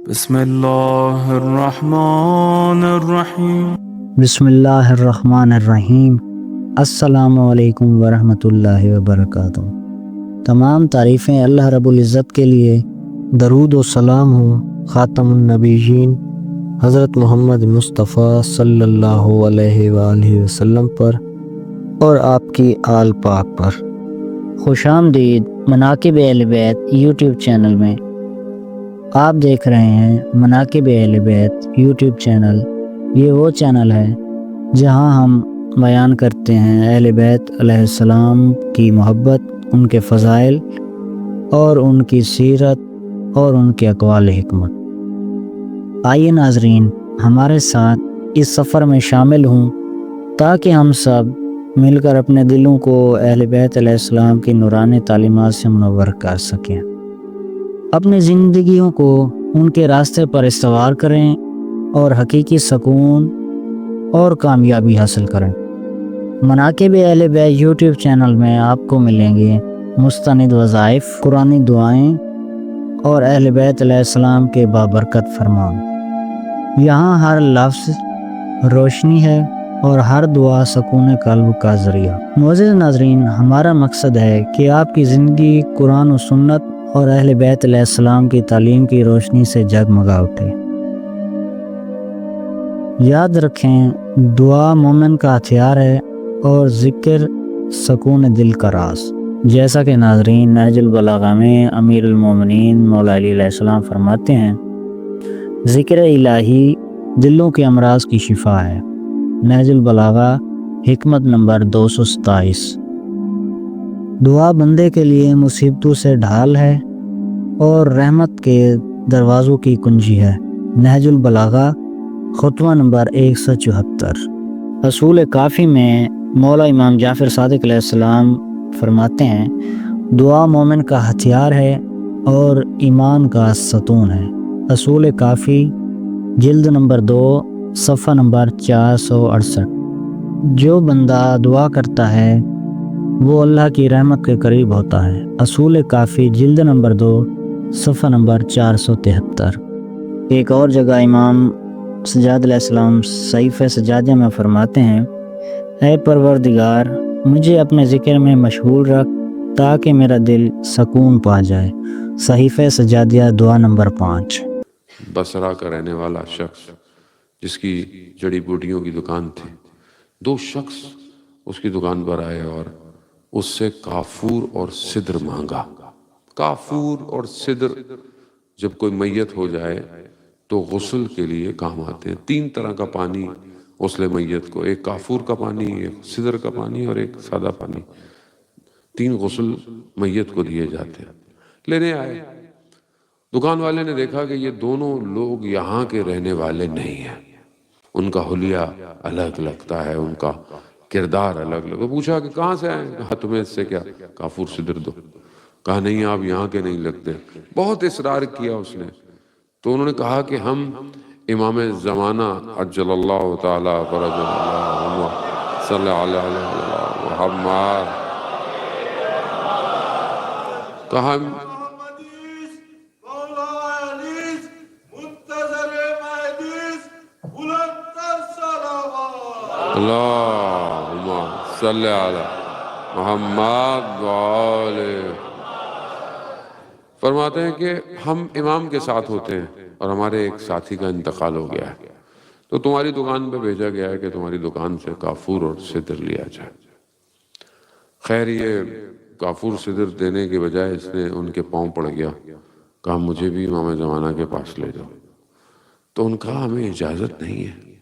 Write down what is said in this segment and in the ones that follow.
بسم اللہ الرحمن الرحیم۔ بسم اللہ الرحمن الرحیم۔ السلام علیکم ورحمۃ اللہ وبرکاتہ۔ تمام تعریفیں اللہ رب العزت کے لیے، درود و سلام ہو خاتم النبیین حضرت محمد مصطفیٰ صلی اللہ علیہ وآلہ وسلم پر اور آپ کی آل پاک پر۔ خوش آمدید مناقب اہل بیت یوٹیوب چینل میں۔ آپ دیکھ رہے ہیں مناقب اہل بیت یوٹیوب چینل۔ یہ وہ چینل ہے جہاں ہم بیان کرتے ہیں اہل بیت علیہ السلام کی محبت، ان کے فضائل اور ان کی سیرت اور ان کے اقوال حکمت۔ آئیے ناظرین ہمارے ساتھ اس سفر میں شامل ہوں تاکہ ہم سب مل کر اپنے دلوں کو اہل بیت علیہ السلام کی نورانی تعلیمات سے منور کر سکیں، اپنی زندگیوں کو ان کے راستے پر استوار کریں اور حقیقی سکون اور کامیابی حاصل کریں۔ مناقب اہل بیت یوٹیوب چینل میں آپ کو ملیں گے مستند وظائف، قرآنی دعائیں اور اہل بیت علیہ السلام کے بابرکت فرمان۔ یہاں ہر لفظ روشنی ہے اور ہر دعا سکون قلب کا ذریعہ۔ معزز ناظرین، ہمارا مقصد ہے کہ آپ کی زندگی قرآن و سنت اور اہل بیت علیہ السلام کی تعلیم کی روشنی سے جگمگا اٹھے۔ یاد رکھیں، دعا مومن کا ہتھیار ہے اور ذکر سکون دل کا راز۔ جیسا کہ ناظرین نہج البلاغہ میں امیر المومنین مولا علی علیہ السلام فرماتے ہیں، ذکر الہی دلوں کے امراض کی شفا ہے۔ نہج البلاغہ حکمت نمبر 227۔ دعا بندے کے لیے مصیبتوں سے ڈھال ہے اور رحمت کے دروازوں کی کنجی ہے۔ نہج البلاغہ خطوہ نمبر 174۔ اصول کافی میں مولا امام جعفر صادق علیہ السلام فرماتے ہیں، دعا مومن کا ہتھیار ہے اور ایمان کا ستون ہے۔ اصول کافی جلد نمبر 2 صفحہ نمبر 468۔ جو بندہ دعا کرتا ہے وہ اللہ کی رحمت کے قریب ہوتا ہے۔ اصول کافی جلد نمبر 2 صفحہ نمبر 473۔ ایک اور جگہ امام سجاد علیہ السلام صحیفہ سجادیہ میں فرماتے ہیں، اے پروردگار مجھے اپنے ذکر میں مشغول رکھ تاکہ میرا دل سکون پا جائے۔ صحیفہ سجادیہ دعا نمبر 5۔ بصرہ کا رہنے والا شخص جس کی جڑی بوٹیوں کی دکان تھی، 2 شخص اس کی دکان پر آئے اور اس سے کافور اور سدر مانگا۔ کافور اور سدر جب کوئی میت ہو جائے تو غسل کے لیے کام آتے ہیں۔ 3 طرح کا پانی غسل میت کو، ایک کافور کا پانی، ایک سدر کا پانی اور ایک سادہ پانی، 3 غسل میت کو دیے جاتے ہیں۔ لینے آئے، دکان والے نے دیکھا کہ یہ دونوں لوگ یہاں کے رہنے والے نہیں ہیں، ان کا حلیہ الگ لگتا ہے، ان کا کردار الگ لگتا۔ پوچھا کہ کہاں سے آئے؟ کہا تمہیں اس سے کیا، کافور سدر دو۔ کہا نہیں آپ یہاں کے نہیں لگتے۔ بہت اصرار کیا اس نے، تو انہوں نے کہا کہ ہم امام زمانہ عجل اللہ تعالی فرج اللہ صلی اللہ علیہ محمد، کہا اللہم صلی علی محمد وآلہ۔ فرماتے ہیں کہ ہم امام کے ساتھ ہوتے ہیں اور ہمارے ایک ساتھی کا انتقال ہو گیا ہے، تو تمہاری دکان پہ بھیجا گیا ہے کہ تمہاری دکان سے کافور اور سدر لیا جائے۔ خیر یہ کافور سدر دینے کے بجائے اس نے ان کے پاؤں پڑ گیا، کہا مجھے بھی امام زمانہ کے پاس لے جاؤ۔ تو ان کہا ہمیں اجازت نہیں ہے۔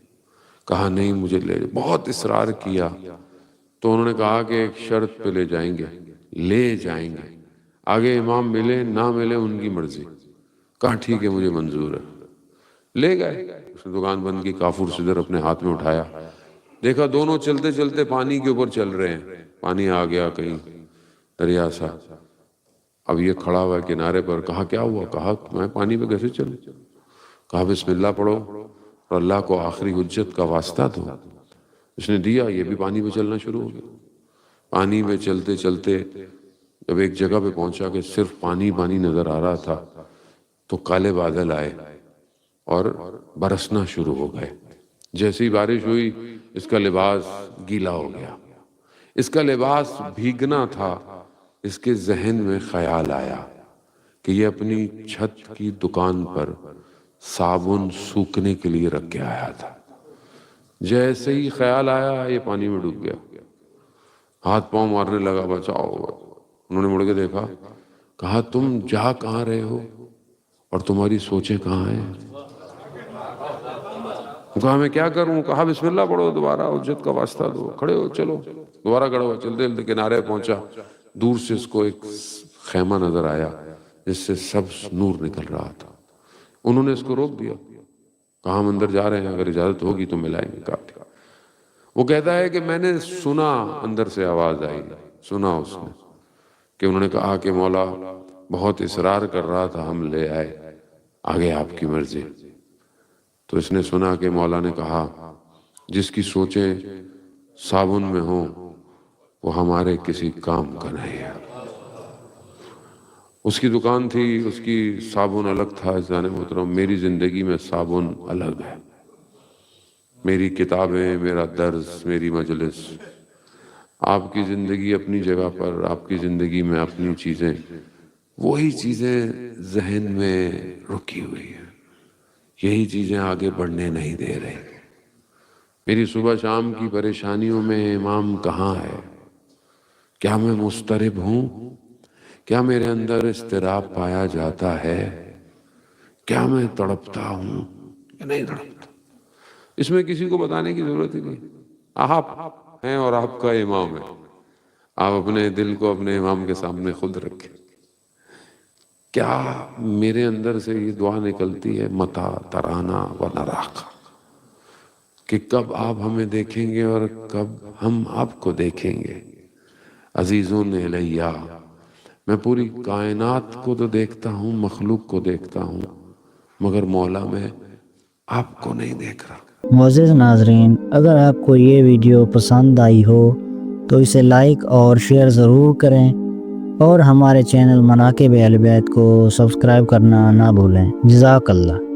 کہا نہیں مجھے لے جاؤ۔ بہت اصرار کیا تو انہوں نے کہا کہ ایک شرط پہ لے جائیں گے، لے جائیں گے، آگے امام ملے نہ ملے ان کی مرضی۔ کہا ٹھیک ہے مجھے منظور ہے۔ لے گئے، اس نے دکان بند کی، کافور سدر اپنے ہاتھ میں اٹھایا، دیکھا دونوں چلتے چلتے پانی کے اوپر چل رہے ہیں۔ پانی آ گیا کہیں دریا سا، اب یہ کھڑا ہوا ہے کنارے پر۔ کہا کیا ہوا؟ کہا میں پانی پہ کیسے چلوں؟ کہا بسم اللہ پڑھو اور اللہ کو آخری حجت کا واسطہ دو۔ اس نے دیا، یہ بھی پانی پہ چلنا شروع ہو گیا۔ پانی میں چلتے چلتے جب ایک جگہ پہ پہنچا کہ صرف پانی پانی نظر آ رہا تھا تو کالے بادل آئے اور برسنا شروع ہو گئے۔ جیسی بارش ہوئی اس کا لباس گیلا ہو گیا، اس کا لباس بھیگنا تھا۔ اس کے ذہن میں خیال آیا کہ یہ اپنی چھت کی دکان پر صابن سوکھنے کے لیے رکھ کے آیا تھا۔ جیسے ہی خیال آیا یہ پانی میں ڈوب گیا، ہاتھ پاؤں مارنے لگا، بچاؤ۔ انہوں نے مڑ کے دیکھا، کہا تم جا کہاں رہے ہو اور تمہاری سوچیں کہاں ہیں؟ کہا میں کیا کروں؟ کہا بسم اللہ پڑھو، دوبارہ حجت کا واسطہ دو، کھڑے ہو، چلو۔ دوبارہ کھڑا ہوا، چلتے چلتے کنارے پہنچا۔ دور سے اس کو ایک خیمہ نظر آیا جس سے سبز نور نکل رہا تھا۔ انہوں نے اس کو روک دیا، کہا ہم اندر جا رہے ہیں، اگر اجازت ہوگی تو ملائیں گے۔ وہ کہتا ہے کہ میں نے سنا، اندر سے آواز آئی، سنا اس نے کہ انہوں نے کہا کہ مولا بہت اصرار کر رہا تھا، ہم لے آئے، آگے آپ کی مرضی۔ تو اس نے سنا کہ مولا نے کہا جس کی سوچیں صابن میں ہوں وہ ہمارے کسی کام کا نہیں ہے۔ اس کی دکان تھی، اس کی صابن الگ تھا۔ عزیزان محترم، میری زندگی میں صابن الگ ہے۔ میری کتابیں، میرا درس، میری مجلس، آپ کی زندگی اپنی جگہ پر، آپ کی زندگی میں اپنی چیزیں، وہی چیزیں ذہن میں رکی ہوئی ہیں، یہی چیزیں آگے بڑھنے نہیں دے رہی۔ میری صبح شام کی پریشانیوں میں امام کہاں ہے؟ کیا میں مضطرب ہوں؟ کیا میرے اندر اضطراب پایا جاتا ہے؟ کیا میں تڑپتا ہوں یا نہیں تڑپتا؟ اس میں کسی کو بتانے کی ضرورت ہی نہیں۔ آپ ہیں اور آپ کا امام ہے، آپ اپنے دل کو اپنے امام کے سامنے خود رکھیں۔ کیا میرے اندر سے یہ دعا نکلتی ہے، متا ترانا و نراقا، کہ کب آپ ہمیں دیکھیں گے اور کب ہم آپ کو دیکھیں گے۔ عزیزون الیہ، میں پوری کائنات کو تو دیکھتا ہوں، مخلوق کو دیکھتا ہوں، مگر مولا میں آپ کو نہیں دیکھ رہا۔ معزز ناظرین، اگر آپ کو یہ ویڈیو پسند آئی ہو تو اسے لائک اور شیئر ضرور کریں، اور ہمارے چینل مناقب اہل بیت کو سبسکرائب کرنا نہ بھولیں۔ جزاک اللہ۔